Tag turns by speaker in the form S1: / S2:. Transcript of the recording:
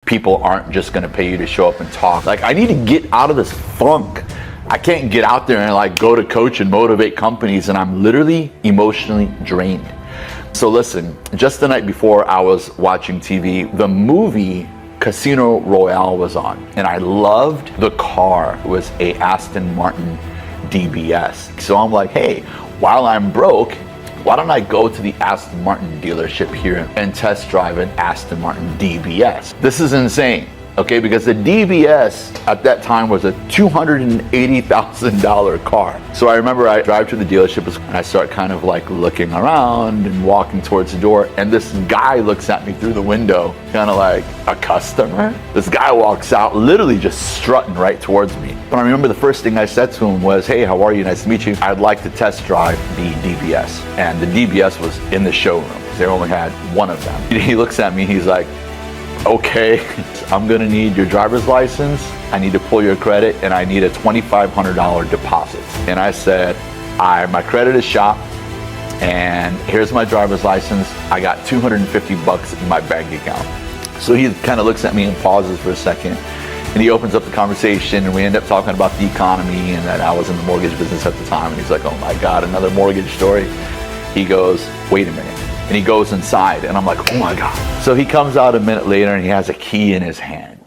S1: people aren't just gonna pay you to show up and talk. Like, I need to get out of this funk. I can't get out there and like go to coach and motivate companies, and I'm literally emotionally drained. So listen, just the night before I was watching TV, the movie Casino Royale was on, and I loved the car. It was a Aston Martin DBS. So I'm like, hey, while I'm broke, why don't I go to the Aston Martin dealership here and test drive an Aston Martin DBS? This is insane. Okay, because the DBS at that time was a $280,000 car. So I remember I drive to the dealership and I start kind of like looking around and walking towards the door, and this guy looks at me through the window, kind of like, a customer? This guy walks out, literally just strutting right towards me. But I remember the first thing I said to him was, hey, how are you? Nice to meet you. I'd like to test drive the DBS. And the DBS was in the showroom. They only had one of them. He looks at me, he's like, okay, I'm gonna need your driver's license, I need to pull your credit, and I need a $2,500 deposit. And I said, my credit is shot, and here's my driver's license. I got 250 bucks in my bank account. So he kind of looks at me and pauses for a second, and he opens up the conversation, and we end up talking about the economy and that I was in the mortgage business at the time. And he's like, oh my God, another mortgage story. He goes, wait a minute. And he goes inside, and I'm like, oh my God. So he comes out a minute later and he has a key in his hand.